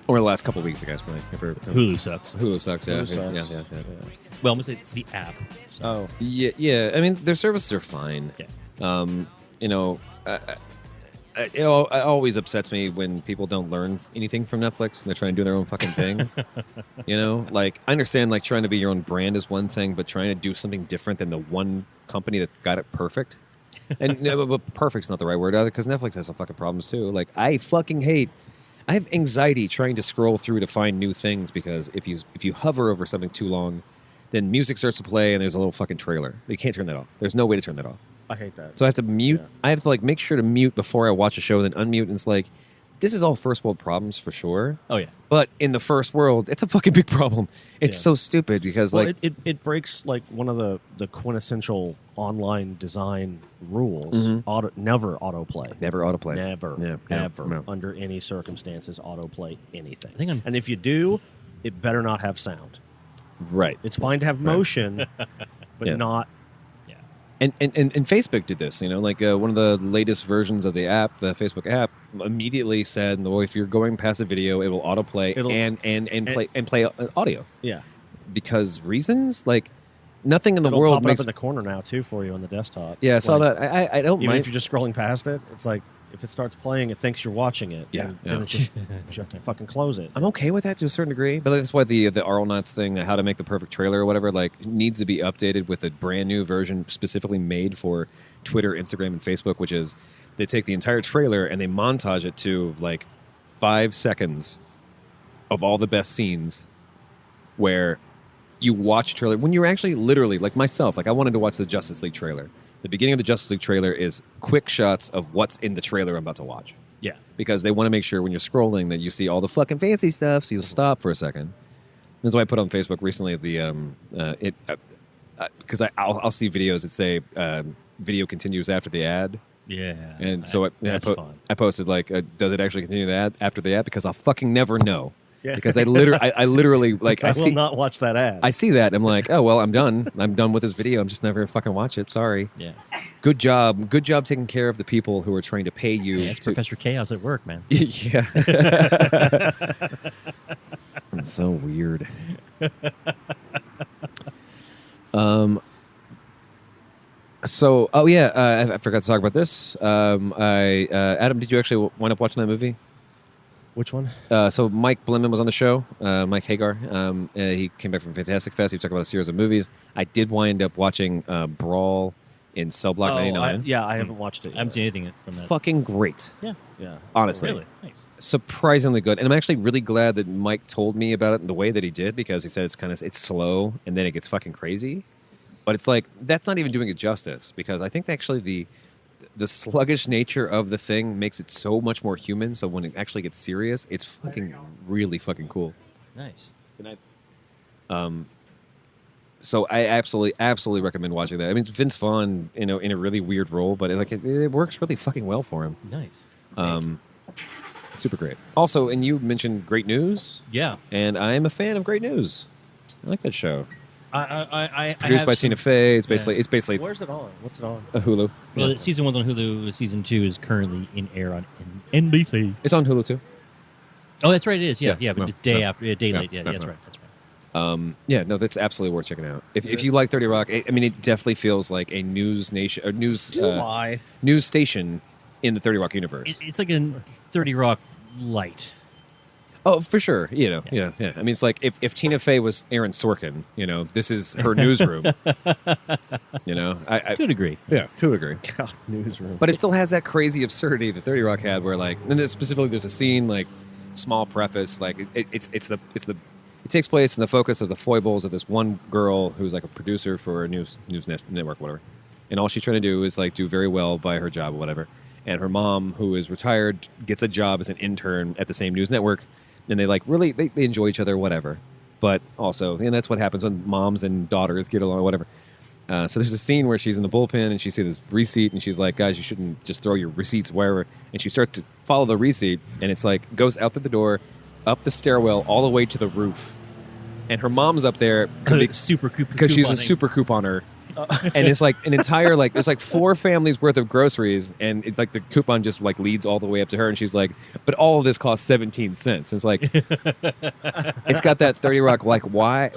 Or the last couple of weeks, I guess. Really. Hulu sucks. Hulu sucks. Yeah. Hulu sucks. Yeah. Well, I'm going to say the app. Oh. Yeah. I mean, their services are fine. Yeah. It always upsets me when people don't learn anything from Netflix and they're trying to do their own fucking thing. Like I understand like trying to be your own brand is one thing, but trying to do something different than the one company that got it perfect. And but perfect's not the right word either because Netflix has some fucking problems too. Like I have anxiety trying to scroll through to find new things because if you hover over something too long, then music starts to play and there's a little fucking trailer. You can't turn that off. There's no way to turn that off. I hate that. So I have to mute. Yeah. I have to like make sure to mute before I watch a show, then unmute. And it's like, this is all first world problems for sure. Oh, yeah. But in the first world, it's a fucking big problem. It's Yeah. so stupid because Well, like it breaks like one of the quintessential online design rules. Never autoplay. never autoplay. Never, Yeah, ever, no. under any circumstances, autoplay anything. I think I'm- and if you do, it better not have sound. Right. It's fine to have motion, but Yeah. not. Yeah. And Facebook did this, like one of the latest versions of the app, the Facebook app, immediately said, "Well, if you're going past a video, it will autoplay and play audio." Yeah, Because reasons like nothing in the it'll world pop makes. up in the corner now too for you on the desktop. Yeah, I saw Like, that. I don't Even mind. if you're just scrolling past it, it's like if it starts playing, it thinks you're watching it. Yeah, and yeah. then it just you have to fucking close it. I'm okay with that to a certain degree, but that's why the Arl Knots thing, how to make the perfect trailer or whatever, like needs to be updated with a brand new version specifically made for Twitter, Instagram, and Facebook. Which is they take the entire trailer and they montage it to like 5 seconds of all the best scenes, where you watch a trailer when you're actually literally like myself. Like I wanted to watch the Justice League trailer. The beginning of the Justice League trailer is quick shots of what's in the trailer I'm about to watch. Yeah. Because they want to make sure when you're scrolling that you see all the fucking fancy stuff, so you'll stop for a second. That's why I put on Facebook recently because I'll see videos that say video continues after the ad, Yeah. and so that's fun. I posted like, does it actually continue the ad after the ad? Because I'll fucking never know. Yeah. Because I literally like I I will see not watch that ad. I see that and I'm like, oh well, I'm done. I'm done with this video. I'm just never gonna fucking watch it. Sorry. Yeah. Good job taking care of the people who are trying to pay you. That's Professor Chaos at work, man. Yeah. It's so weird. So, oh yeah, I forgot to talk about this. Adam, did you actually wind up watching that movie? Which one? So Mike Blinman was on the show. Mike Hagar. He came back from Fantastic Fest. He was talking about a series of movies. I did wind up watching Brawl in Cell Block 99. I haven't watched it. I haven't seen anything from that. Fucking great. Yeah. Yeah. Honestly. Really? Nice. Surprisingly good. And I'm actually really glad that Mike told me about it in the way that he did, because he said it's slow and then it gets fucking crazy. But it's like, that's not even doing it justice, because I think actually the sluggish nature of the thing makes it so much more human. So when it actually gets serious, it's fucking really fucking cool. Nice. Good night. So I absolutely recommend watching that. I mean, it's Vince Vaughn, in a really weird role, but it works really fucking well for him. Nice. Super great. Also, and you mentioned Great News, Yeah. and I am a fan of Great News. I like that show. I Produced by Tina Fey. It's Yeah. basically Where's it on? What's it on? a Hulu. Well, Yeah. season 1's on Hulu. Season 2 is currently in air on NBC. It's on Hulu too. Oh, that's right. It is. Yeah. Yeah. But No, just day no. after. Yeah, day No, late. Yeah. no, That's no. right. That's right. Yeah, no, that's absolutely worth checking out. If you like 30 Rock, I mean, it definitely feels like a news nation, or news station in the 30 Rock universe. It's like a 30 Rock light. Oh, for sure. Yeah. I mean, it's like if Tina Fey was Aaron Sorkin, this is her newsroom. I To a degree. yeah, to a degree. God, newsroom. But it still has that crazy absurdity that 30 Rock had, where and then specifically there's a scene, small preface, it takes place in the focus of the foibles of this one girl who's like a producer for a news network, whatever. And all she's trying to do is do very well by her job or whatever. And her mom, who is retired, gets a job as an intern at the same news network. And they they enjoy each other, whatever. But also, and that's what happens when moms and daughters get along, whatever. So there's a scene where she's in the bullpen and she sees this receipt and she's like, guys, you shouldn't just throw your receipts wherever. And she starts to follow the receipt and it's goes out through the door, up the stairwell, all the way to the roof. And her mom's up there Super coupon. because she's a super couponer. And it's an entire there's 4 families worth of groceries, and the coupon just leads all the way up to her, and she's like, but all of this costs 17 cents. It's it's got that 30 Rock why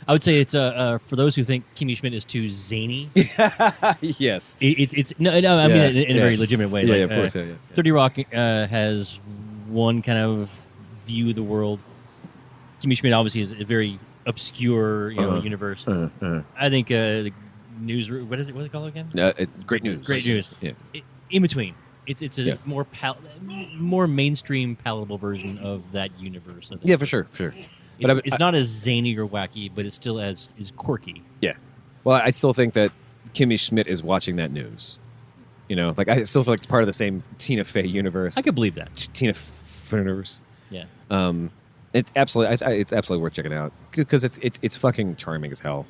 I would say it's for those who think Kimmy Schmidt is too zany. Yes. It's no, I mean Yeah, in a very legitimate way. Yeah, of course. Yeah. 30 Rock has one kind of view of the world. Kimmy Schmidt obviously is a very obscure universe. I think the news. What is it called again? Great News. Great News. Yeah. In between, it's a Yeah. more mainstream, palatable version of that universe. I think. Yeah, for sure. It's not as zany or wacky, but it's still is quirky. Yeah. Well, I still think that Kimmy Schmidt is watching that news. I still feel like it's part of the same Tina Fey universe. I could believe that. Tina Fey universe. Yeah. It's absolutely worth checking out because it's fucking charming as hell.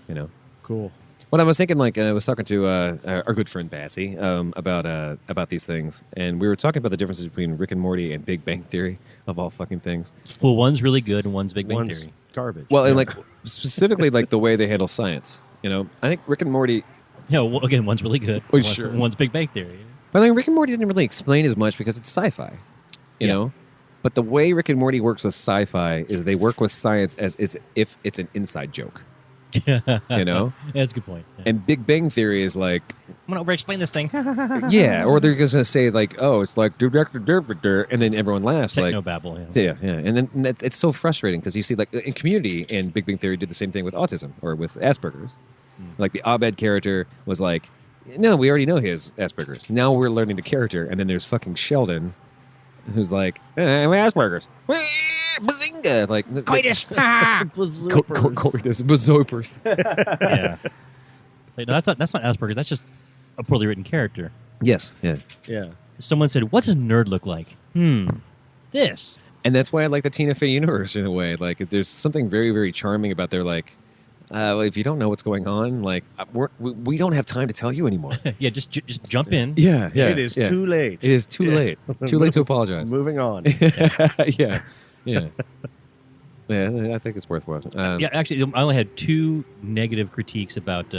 Cool. What I was thinking, I was talking to our good friend Bassie about these things, and we were talking about the differences between Rick and Morty and Big Bang Theory, of all fucking things. Well, one's really good and one's Big Bang One's Theory. garbage. Well, and specifically the way they handle science. I think Rick and Morty. No, well, again, one's really good. Oh, sure. One's Big Bang Theory. But Rick and Morty didn't really explain as much because it's sci-fi, you know. But the way Rick and Morty works with sci-fi is they work with science as if it's an inside joke, Yeah, that's a good point. Yeah. And Big Bang Theory is I'm gonna over-explain this thing. yeah, or they're just gonna say oh, it's and then everyone laughs Technobabble. yeah, and then it's so frustrating because you see in Community and Big Bang Theory did the same thing with autism or with Asperger's. The Abed character was no, we already know he has Asperger's. Now we're learning the character, and then there's fucking Sheldon, who's I'm Asperger's. Bazinga! Coitus. Coitus. Bazopers. Yeah. No, that's not Asperger's. That's just a poorly written character. Yes. Yeah. Yeah. Someone said, "What's a nerd look like?" This. And that's why I like the Tina Fey universe in a way. There's something very, very charming about their if you don't know what's going on, we don't have time to tell you anymore. Yeah, just jump in. Yeah. It is too late. It is too late. Too late to apologize. Moving on. Yeah. I think it's worth watching. Yeah, actually, I only had 2 negative critiques about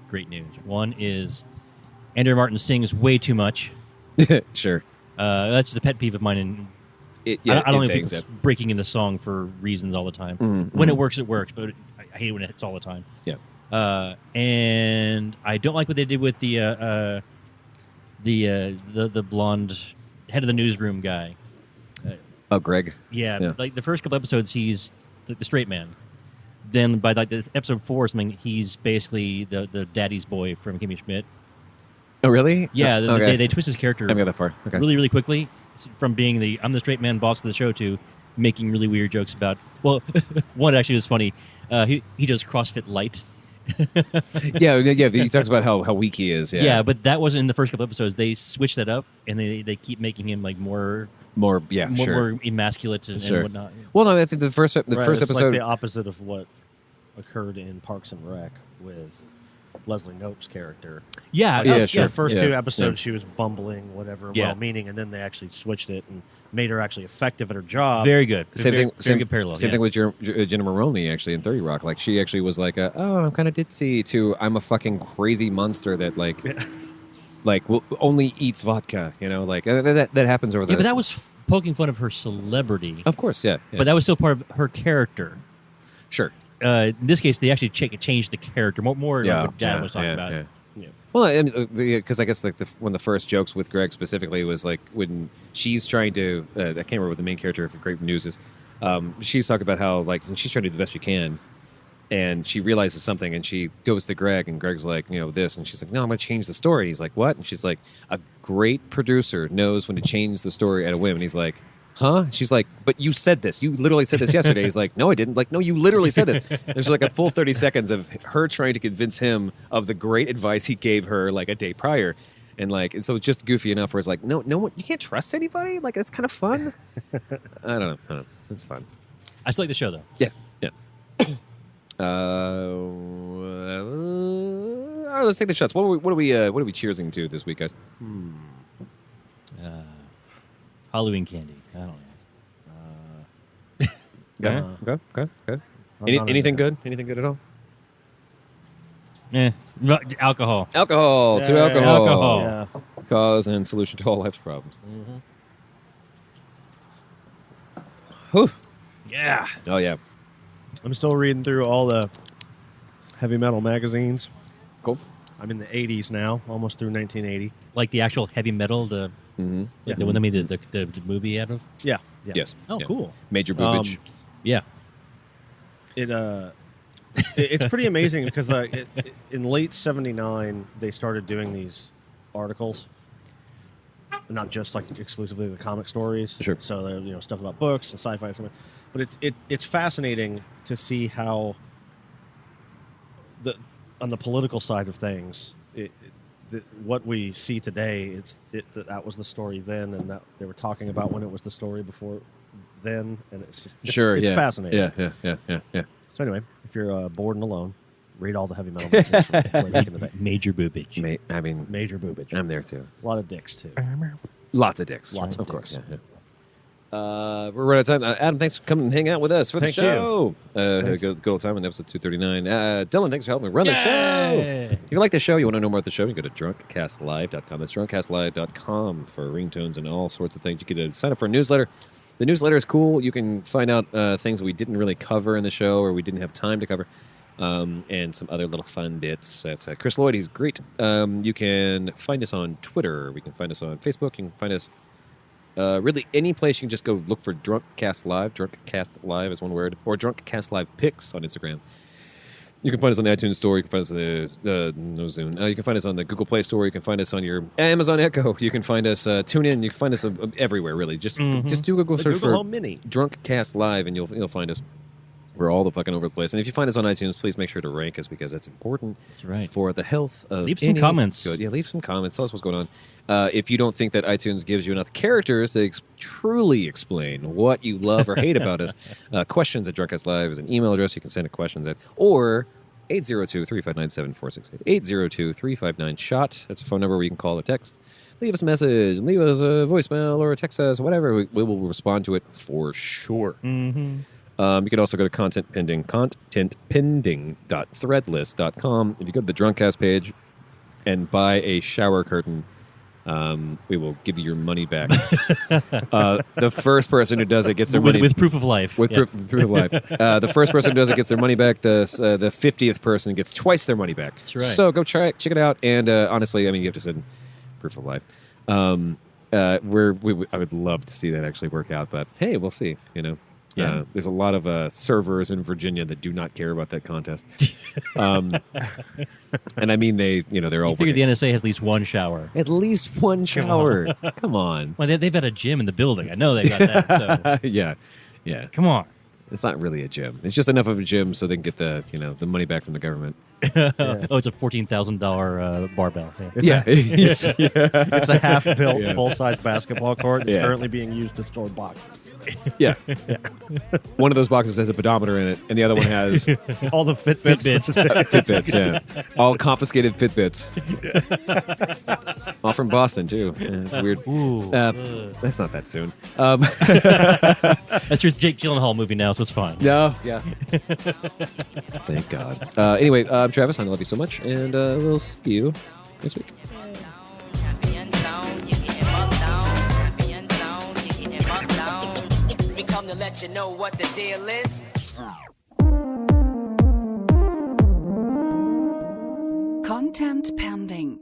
Great News. One is Andrew Martin sings way too much. Sure. That's just a pet peeve of mine. And I don't like people breaking into song for reasons all the time. Mm-hmm. When it works, but I hate it when it's all the time. Yeah. And I don't like what they did with the blonde head of the newsroom guy. Oh, Greg. Yeah, like the first couple episodes, he's the straight man. Then by like the episode 4 or something, he's basically the daddy's boy from Kimmy Schmidt. Oh, really? Yeah, Okay. they twist his character I haven't got that far. Okay. really, really quickly from being I'm the straight man boss of the show to making really weird jokes about. Well, one actually was funny. He does CrossFit Light. yeah. He talks about how weak he is. Yeah. Yeah, but that wasn't in the first couple episodes. They switched that up, and they keep making him like more more emasculate and whatnot. Well, no, I think the first It's episode. like the opposite of what occurred in Parks and Rec with Leslie Knope's character. Yeah, sure. The first Yeah. 2 episodes, she was bumbling, whatever, Yeah. well-meaning, and then they actually switched it and made her actually effective at her job. Very good. Same Good parallel. Same thing with Jenna Maroney, actually, in 30 Rock. Like, she actually was like, oh, I'm kind of ditzy, to I'm a fucking crazy monster that, like, only eats vodka, Like, that happens over the... Yeah, but that was poking fun of her celebrity. Of course, yeah. But that was still part of her character. Sure. In this case, they actually changed the character. More like what Dad was talking about. Yeah. Well, because I guess like one of the first jokes with Greg specifically was like when she's trying to, I can't remember what the main character of Great News is. She's talking about how like she's trying to do the best she can, and she realizes something, and she goes to Greg, and Greg's like, this, and she's like, no, I'm going to change the story. And he's like, what? And she's like, a great producer knows when to change the story at a whim. And he's like, huh? She's like, but you said this. You literally said this yesterday. He's like, no, I didn't. Like, no, you literally said this. There's like a full 30 seconds of her trying to convince him of the great advice he gave her like a day prior. And so it's just goofy enough where it's like, no, you can't trust anybody? Like, it's kind of fun. I don't know. It's fun. I still like the show, though. Yeah. All right, let's take the shots. What are we cheersing to this week, guys? Halloween candy. I don't know. Okay. not Anything into good? Anything good at all? Alcohol. Alcohol. Yeah. To alcohol. Alcohol. Yeah. Cause and solution to all life's problems. Whew. Yeah. Oh, yeah. I'm still reading through all the heavy metal magazines. Cool. I'm in the 80s now, almost through 1980. Like the actual heavy metal, the one they made the movie out of? Yeah. Yes. Oh, Yeah. cool. Major boobage. Yeah. It's pretty amazing because in late '79 they started doing these articles, not just like exclusively the comic stories. Sure. So they're stuff about books and sci-fi and stuff. But it's fascinating to see how on the political side of things, what we see today, that was the story then, and that they were talking about when it was the story before then, and it's fascinating. Yeah. So anyway, if you're bored and alone, read all the heavy metal magazines from way back in the day. Major boobage. Major boobage. I'm there too. A lot of dicks too. Lots of dicks. Lots of course. dicks. Yeah. We're running out of time. Adam, thanks for coming and hanging out with us for Thank the show. Good old time in episode 239. Dylan, thanks for helping me run the show. If you like the show, you want to know more about the show, you go to drunkcastlive.com. That's drunkcastlive.com for ringtones and all sorts of things. You can sign up for a newsletter. The newsletter is cool. You can find out things that we didn't really cover in the show or we didn't have time to cover, and some other little fun bits. That's Chris Lloyd. He's great. You can find us on Twitter. We can find us on Facebook. You can find us really any place. You can just go look for Drunkcast Live. Drunkcast Live is one word. Or Drunkcast Live Pics on Instagram. You can find us on the iTunes Store. You can find us on you can find us on the Google Play Store. You can find us on your Amazon Echo. You can find us tune in. You can find us everywhere. Really, just do a Google search Google for Home Mini. Drunkcast Live, and you'll find us. We're all the fucking over the place. And if you find us on iTunes, please make sure to rank us because that's important. That's right. For the health of Leave some comments. Good. Yeah, leave some comments. Tell us what's going on. If you don't think that iTunes gives you enough characters to truly explain what you love or hate about us, questions at Drunkcast Live is an email address you can send questions at, or 802-359-7468. 802-359-SHOT. That's a phone number where you can call or text. Leave us a message. Leave us a voicemail or text us, whatever. We will respond to it for sure. Mm-hmm. You can also go to contentpending.threadless.com. If you go to the Drunkcast page and buy a shower curtain, we will give you your money back. The first person who does it gets their money with proof of life. With proof of life. The first person who does it gets their money back. The 50th person gets twice their money back. That's right. So go check it out. And honestly, I mean, you have to send proof of life. I would love to see that actually work out, but hey, we'll see. Yeah. There's a lot of servers in Virginia that do not care about that contest. And I mean, they're all. I figure the NSA has at least one shower. At least one shower. Come on. Well, they've got a gym in the building. I know they got that. So Yeah. come on. It's not really a gym. It's just enough of a gym so they can get the money back from the government. Oh, it's a $14,000 barbell. Yeah. It's a half-built, full-size basketball court. It's Yeah. currently being used to store boxes. Yeah. One of those boxes has a pedometer in it, and the other one has All the Fitbits. Fitbits. Yeah, all confiscated Fitbits. All from Boston too. Yeah, it's weird. Ooh. That's not that soon. That's just Jake Gyllenhaal movie now, so it's fine. No. Yeah. Thank God. Anyway, I'm Travis. I love you so much, and we'll see you next week. We come to let you know what the deal is. Content pending.